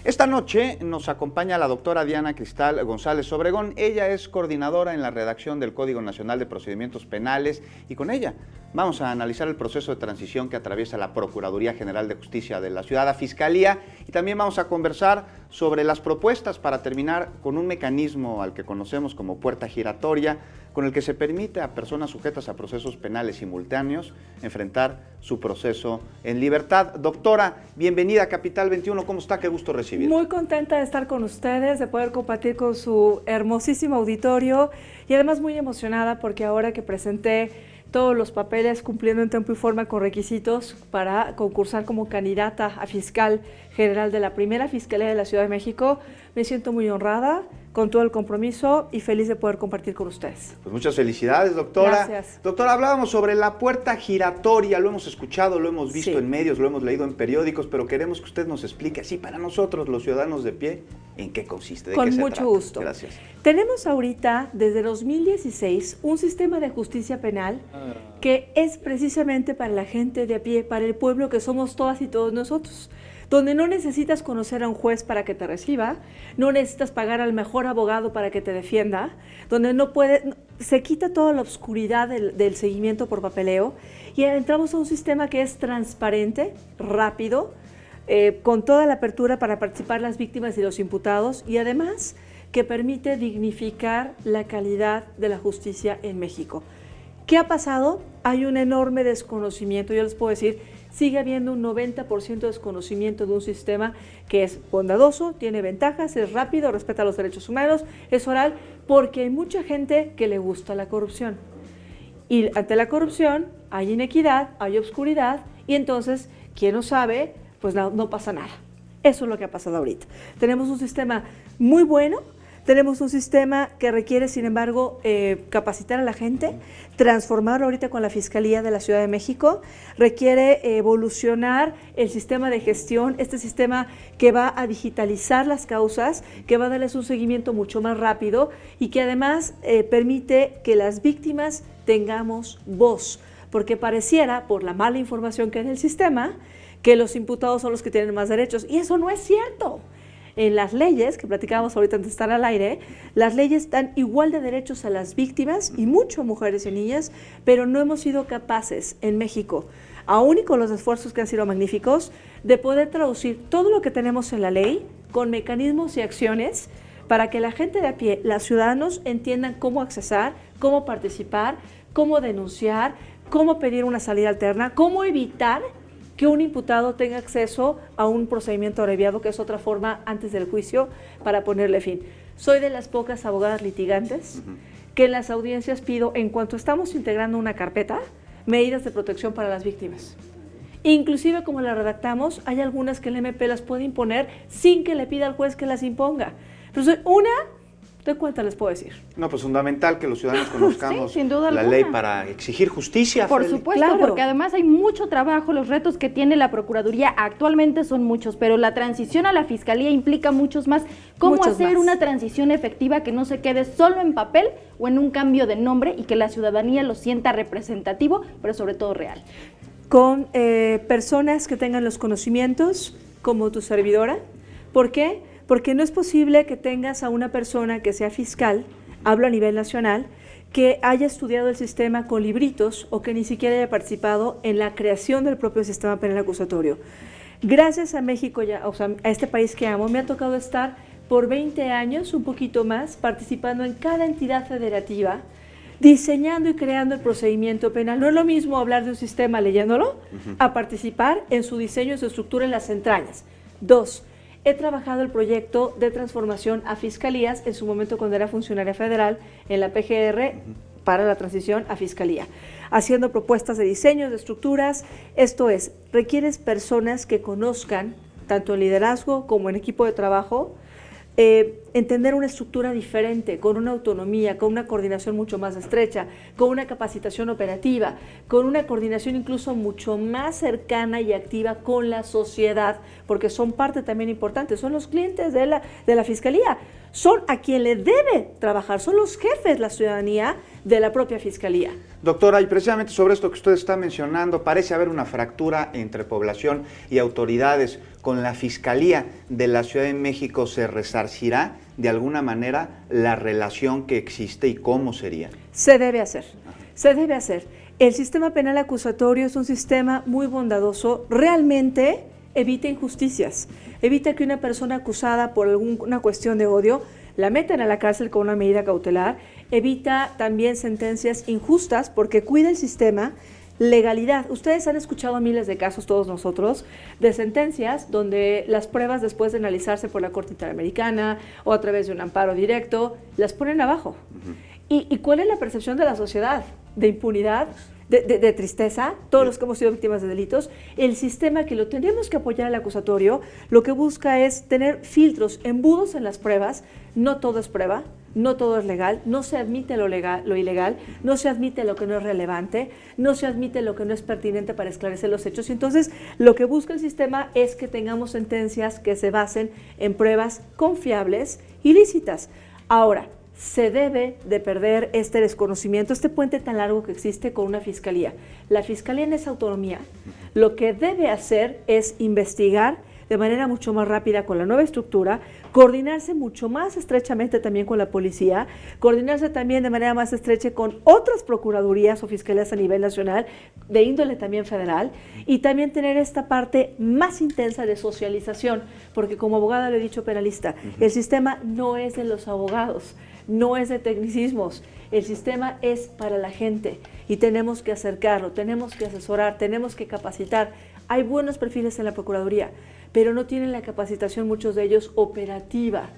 Esta noche nos acompaña la doctora Diana Cristal González Obregón. Ella es coordinadora en la redacción del Código Nacional de Procedimientos Penales y con ella vamos a analizar el proceso de transición que atraviesa la Procuraduría General de Justicia de la Ciudad a Fiscalía y también vamos a conversar sobre las propuestas para terminar con un mecanismo al que conocemos como puerta giratoria, con el que se permite a personas sujetas a procesos penales simultáneos enfrentar su proceso en libertad. Doctora, bienvenida a Capital 21, ¿cómo está? Qué gusto recibirla. Muy contenta de estar con ustedes, de poder compartir con su hermosísimo auditorio y además muy emocionada porque ahora que presenté todos los papeles cumpliendo en tiempo y forma con requisitos para concursar como candidata a fiscal general de la primera Fiscalía de la Ciudad de México, me siento muy honrada, con todo el compromiso y feliz de poder compartir con ustedes. Pues muchas felicidades, doctora. Gracias. Doctora, hablábamos sobre la puerta giratoria, lo hemos escuchado, lo hemos visto Sí. en medios, lo hemos leído en periódicos, pero queremos que usted nos explique así para nosotros, los ciudadanos de pie, en qué consiste, de Con qué se mucho trata. gusto. Gracias. Tenemos ahorita, desde 2016, un sistema de justicia penal que es precisamente para la gente de a pie, para el pueblo que somos todas y todos nosotros, donde no necesitas conocer a un juez para que te reciba, no necesitas pagar al mejor abogado para que te defienda, donde se quita toda la oscuridad del seguimiento por papeleo y entramos a un sistema que es transparente, rápido, con toda la apertura para participar las víctimas y los imputados y además que permite dignificar la calidad de la justicia en México. ¿Qué ha pasado? Hay un enorme desconocimiento, yo les puedo decir, sigue habiendo un 90% de desconocimiento de un sistema que es bondadoso, tiene ventajas, es rápido, respeta los derechos humanos, es oral, porque hay mucha gente que le gusta la corrupción. Y ante la corrupción hay inequidad, hay obscuridad, y entonces, quien no sabe, pues no pasa nada. Eso es lo que ha pasado ahorita. Tenemos un sistema muy bueno, tenemos un sistema que requiere, sin embargo, capacitar a la gente, transformarlo ahorita con la Fiscalía de la Ciudad de México, requiere evolucionar el sistema de gestión, este sistema que va a digitalizar las causas, que va a darles un seguimiento mucho más rápido y que además permite que las víctimas tengamos voz, porque pareciera, por la mala información que hay en el sistema, que los imputados son los que tienen más derechos, y eso no es cierto. En las leyes, que platicábamos ahorita antes de estar al aire, las leyes dan igual de derechos a las víctimas y mucho a mujeres y niñas, pero no hemos sido capaces en México, aún y con los esfuerzos que han sido magníficos, de poder traducir todo lo que tenemos en la ley con mecanismos y acciones para que la gente de a pie, los ciudadanos, entiendan cómo accesar, cómo participar, cómo denunciar, cómo pedir una salida alterna, cómo evitar que un imputado tenga acceso a un procedimiento abreviado, que es otra forma antes del juicio para ponerle fin. Soy de las pocas abogadas litigantes que en las audiencias pido, en cuanto estamos integrando una carpeta, medidas de protección para las víctimas. Inclusive como las redactamos, hay algunas que el MP las puede imponer sin que le pida al juez que las imponga. Entonces, ¿de cuántas les puedo decir? No, pues fundamental que los ciudadanos conozcamos Sí, sin duda la alguna. ley para exigir justicia. Por Feli. supuesto, Claro. porque además hay mucho trabajo, los retos que tiene la Procuraduría actualmente son muchos, pero la transición a la Fiscalía implica muchos más. ¿Cómo Muchos hacer más. una transición efectiva que no se quede solo en papel o en un cambio de nombre y que la ciudadanía lo sienta representativo, pero sobre todo real? Con personas que tengan los conocimientos, como tu servidora. ¿Por qué? Porque no es posible que tengas a una persona que sea fiscal, hablo a nivel nacional, que haya estudiado el sistema con libritos o que ni siquiera haya participado en la creación del propio sistema penal acusatorio. Gracias a México, a este país que amo, me ha tocado estar por 20 años, un poquito más, participando en cada entidad federativa, diseñando y creando el procedimiento penal. No es lo mismo hablar de un sistema leyéndolo, a participar en su diseño, en su estructura, en las entrañas. 2. He trabajado el proyecto de transformación a fiscalías, en su momento cuando era funcionaria federal, en la PGR, para la transición a fiscalía, haciendo propuestas de diseño, de estructuras. Esto es, requieres personas que conozcan, tanto en liderazgo como en equipo de trabajo, entender una estructura diferente, con una autonomía, con una coordinación mucho más estrecha, con una capacitación operativa, con una coordinación incluso mucho más cercana y activa con la sociedad, porque son parte también importante, son los clientes de la Fiscalía, son a quien le debe trabajar, son los jefes, la ciudadanía, de la propia Fiscalía. Doctora, y precisamente sobre esto que usted está mencionando, parece haber una fractura entre población y autoridades. ¿Con la Fiscalía de la Ciudad de México se resarcirá de alguna manera la relación que existe y cómo sería? Se debe hacer, se debe hacer. El sistema penal acusatorio es un sistema muy bondadoso, realmente evita injusticias, evita que una persona acusada por alguna cuestión de odio la metan a la cárcel con una medida cautelar, evita también sentencias injustas porque cuida el sistema, legalidad. Ustedes han escuchado miles de casos, todos nosotros, de sentencias donde las pruebas, después de analizarse por la Corte Interamericana o a través de un amparo directo, las ponen abajo. ¿Y cuál es la percepción de la sociedad? De impunidad, de tristeza, todos los que hemos sido víctimas de delitos. El sistema, que lo tendríamos que apoyar al acusatorio, lo que busca es tener filtros, embudos en las pruebas. No todo es prueba, no todo es legal, no se admite lo ilegal, no se admite lo que no es relevante, no se admite lo que no es pertinente para esclarecer los hechos. Y entonces, lo que busca el sistema es que tengamos sentencias que se basen en pruebas confiables y lícitas. Ahora, se debe de perder este desconocimiento, este puente tan largo que existe con una fiscalía. La fiscalía, en esa autonomía, lo que debe hacer es investigar de manera mucho más rápida con la nueva estructura, coordinarse mucho más estrechamente también con la policía, coordinarse también de manera más estrecha con otras procuradurías o fiscalías a nivel nacional, de índole también federal, y también tener esta parte más intensa de socialización, porque como abogada le he dicho, penalista, el sistema no es de los abogados, no es de tecnicismos, el sistema es para la gente y tenemos que acercarlo, tenemos que asesorar, tenemos que capacitar. Hay buenos perfiles en la Procuraduría, pero no tienen la capacitación, muchos de ellos, operativa.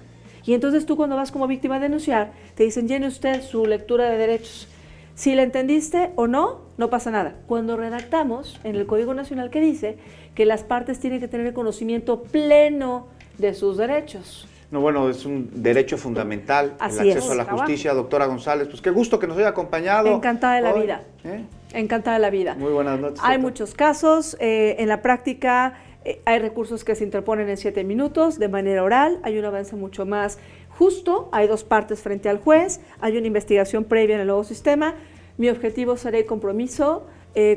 Y entonces tú, cuando vas como víctima a denunciar, te dicen, llene usted su lectura de derechos. Si la entendiste o no, no pasa nada. Cuando redactamos en el Código Nacional, que dice que las partes tienen que tener el conocimiento pleno de sus derechos. No, bueno, es un derecho fundamental, Así el acceso es. a la justicia. Doctora González, pues qué gusto que nos haya acompañado. Encantada de la hoy. vida. Encantada de la vida. Muy buenas noches. Hay doctora. muchos casos, en la práctica hay recursos que se interponen en 7 minutos de manera oral, hay un avance mucho más justo, hay 2 partes frente al juez, hay una investigación previa en el nuevo sistema. Mi objetivo será el compromiso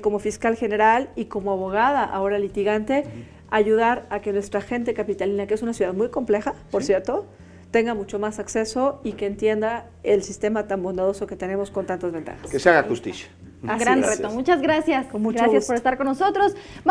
como fiscal general y como abogada, ahora litigante, ayudar a que nuestra gente capitalina, que es una ciudad muy compleja, por cierto, tenga mucho más acceso y que entienda el sistema tan bondadoso que tenemos con tantas ventajas. Que se haga justicia. Un gran reto. Muchas gracias. Con mucho Gracias gusto. por estar con nosotros.